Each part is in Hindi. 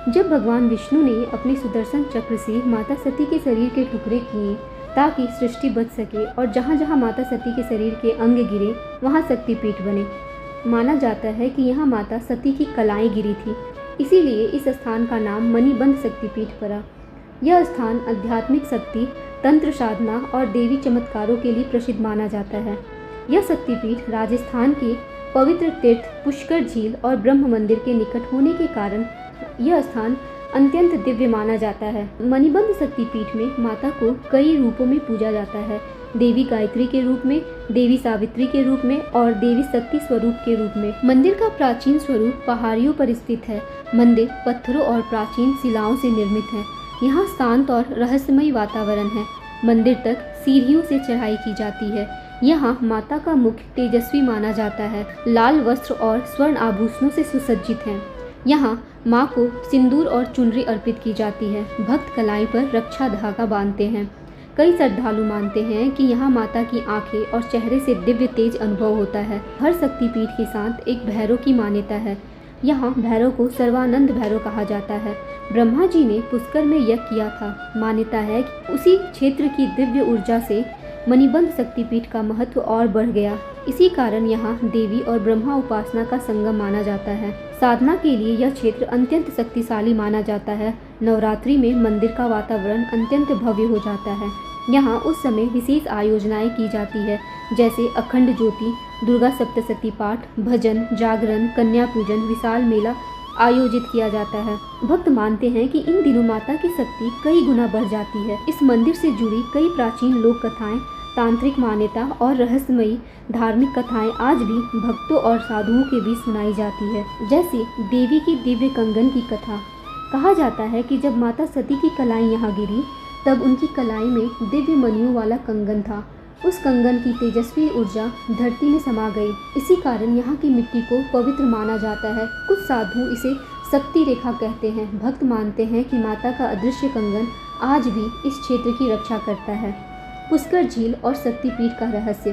जब भगवान विष्णु ने अपने सुदर्शन चक्र से माता सती के शरीर के टुकड़े किए ताकि सृष्टि बच सके और जहाँ जहाँ माता सती के शरीर के अंग गिरे वहाँ शक्तिपीठ बने। माना जाता है कि यहाँ माता सती की कलाएं गिरी थी, इसीलिए इस स्थान का नाम मणिबंध शक्तिपीठ पड़ा। यह स्थान आध्यात्मिक शक्ति, तंत्र साधना और देवी चमत्कारों के लिए प्रसिद्ध माना जाता है। यह शक्तिपीठ राजस्थान के पवित्र तीर्थ पुष्कर झील और ब्रह्म मंदिर के निकट होने के कारण यह स्थान अत्यंत दिव्य माना जाता है। मणिबंध शक्तिपीठ में माता को कई रूपों में पूजा जाता है। देवी गायत्री के रूप में, देवी सावित्री के रूप में और देवी शक्ति स्वरूप के रूप में। मंदिर का प्राचीन स्वरूप पहाड़ियों पर स्थित है। मंदिर पत्थरों और प्राचीन शिलाओं से निर्मित है। यहाँ शांत और रहस्यमय वातावरण है। मंदिर तक सीढ़ियों से चढ़ाई की जाती है। यहाँ माता का मुख तेजस्वी माना जाता है, लाल वस्त्र और स्वर्ण आभूषणों से सुसज्जित है। यहाँ माँ को सिंदूर और चुनरी अर्पित की जाती है। भक्त कलाई पर रक्षा धागा बांधते हैं। कई श्रद्धालु मानते हैं कि यहाँ माता की आंखें और चेहरे से दिव्य तेज अनुभव होता है। हर शक्तिपीठ के साथ एक भैरव की मान्यता है। यहाँ भैरव को सर्वानंद भैरव कहा जाता है। ब्रह्मा जी ने पुष्कर में यज्ञ किया था। मान्यता है कि उसी क्षेत्र की दिव्य ऊर्जा से मणिबंध शक्तिपीठ का महत्व और बढ़ गया। इसी कारण यहाँ देवी और ब्रह्मा उपासना का संगम माना जाता है। साधना के लिए यह क्षेत्र अत्यंत शक्तिशाली माना जाता है। नवरात्रि में मंदिर का वातावरण अत्यंत भव्य हो जाता है। यहाँ उस समय विशेष आयोजनाएं की जाती है, जैसे अखंड ज्योति, दुर्गा सप्तशती पाठ, भजन, जागरण, कन्या पूजन, विशाल मेला आयोजित किया जाता है। भक्त मानते हैं कि इन दिनों माता की शक्ति कई गुना बढ़ जाती है। इस मंदिर से जुड़ी कई प्राचीन लोक कथाएं, तांत्रिक मान्यता और रहस्यमयी धार्मिक कथाएं आज भी भक्तों और साधुओं के बीच सुनाई जाती है। जैसे देवी की दिव्य कंगन की कथा। कहा जाता है कि जब माता सती की कलाई यहाँ गिरी तब उनकी कलाई में दिव्य मणियों वाला कंगन था। उस कंगन की तेजस्वी ऊर्जा धरती में समा गई। इसी कारण यहाँ की मिट्टी को पवित्र माना जाता है। कुछ साधु इसे शक्ति रेखा कहते हैं। भक्त मानते हैं कि माता का अदृश्य कंगन आज भी इस क्षेत्र की रक्षा करता है। पुष्कर झील और शक्तिपीठ का रहस्य।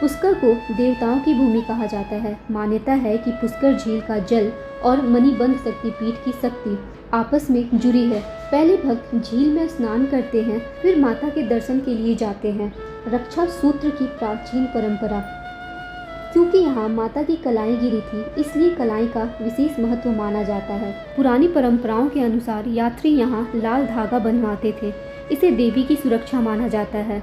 पुष्कर को देवताओं की भूमि कहा जाता है। मान्यता है कि पुष्कर झील का जल और मणिबंध शक्तिपीठ की शक्ति आपस में जुड़ी है। पहले भक्त झील में स्नान करते हैं, फिर माता के दर्शन के लिए जाते हैं। रक्षा सूत्र की प्राचीन परंपरा। क्योंकि यहाँ माता की कलाई गिरी थी, इसलिए कलाई का विशेष महत्व माना जाता है। पुरानी परंपराओं के अनुसार यात्री यहाँ लाल धागा बनवाते थे। इसे देवी की सुरक्षा माना जाता है।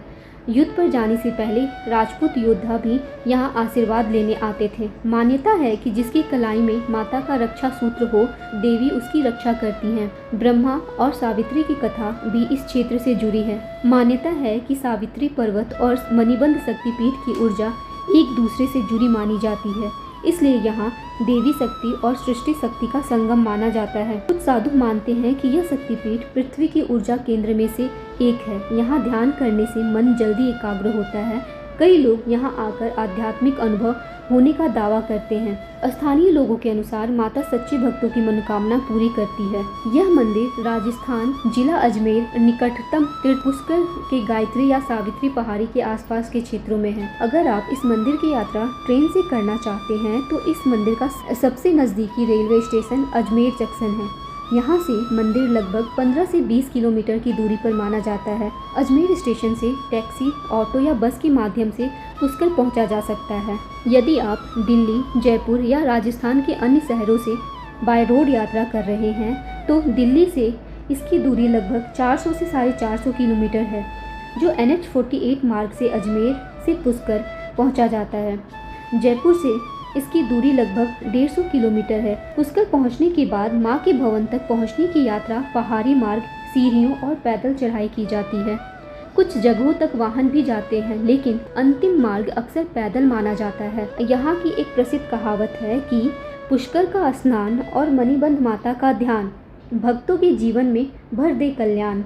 युद्ध पर जाने से पहले राजपूत योद्धा भी यहाँ आशीर्वाद लेने आते थे। मान्यता है कि जिसकी कलाई में माता का रक्षा सूत्र हो, देवी उसकी रक्षा करती हैं। ब्रह्मा और सावित्री की कथा भी इस क्षेत्र से जुड़ी है। मान्यता है कि सावित्री पर्वत और मणिबंध शक्तिपीठ की ऊर्जा एक दूसरे से जुड़ी मानी जाती है, इसलिए यहाँ देवी शक्ति और सृष्टि शक्ति का संगम माना जाता है। कुछ साधु मानते हैं कि यह शक्तिपीठ पृथ्वी की ऊर्जा केंद्र में से एक है। यहाँ ध्यान करने से मन जल्दी एकाग्र होता है। कई लोग यहाँ आकर आध्यात्मिक अनुभव होने का दावा करते हैं। स्थानीय लोगों के अनुसार माता सच्चे भक्तों की मनोकामना पूरी करती है। यह मंदिर राजस्थान, जिला अजमेर, निकटतम तीर्थ पुष्कर के गायत्री या सावित्री पहाड़ी के आसपास के क्षेत्रों में है। अगर आप इस मंदिर की यात्रा ट्रेन से करना चाहते हैं तो इस मंदिर का सबसे नज़दीकी रेलवे स्टेशन अजमेर जंक्शन है। यहाँ से मंदिर लगभग 15 से 20 किलोमीटर की दूरी पर माना जाता है। अजमेर स्टेशन से टैक्सी, ऑटो या बस के माध्यम से पुष्कर पहुँचा जा सकता है। यदि आप दिल्ली, जयपुर या राजस्थान के अन्य शहरों से बाय रोड यात्रा कर रहे हैं तो दिल्ली से इसकी दूरी लगभग 400 से 450 किलोमीटर है, जो NH-48 मार्ग से अजमेर से पुष्कर पहुँचा जाता है। जयपुर से इसकी दूरी लगभग 150 किलोमीटर है। पुष्कर पहुंचने के बाद मां के भवन तक पहुंचने की यात्रा पहाड़ी मार्ग, सीढ़ियों और पैदल चढ़ाई की जाती है। कुछ जगहों तक वाहन भी जाते हैं, लेकिन अंतिम मार्ग अक्सर पैदल माना जाता है। यहाँ की एक प्रसिद्ध कहावत है कि पुष्कर का स्नान और मणिबंध माता का ध्यान भक्तों के जीवन में भर दे कल्याण।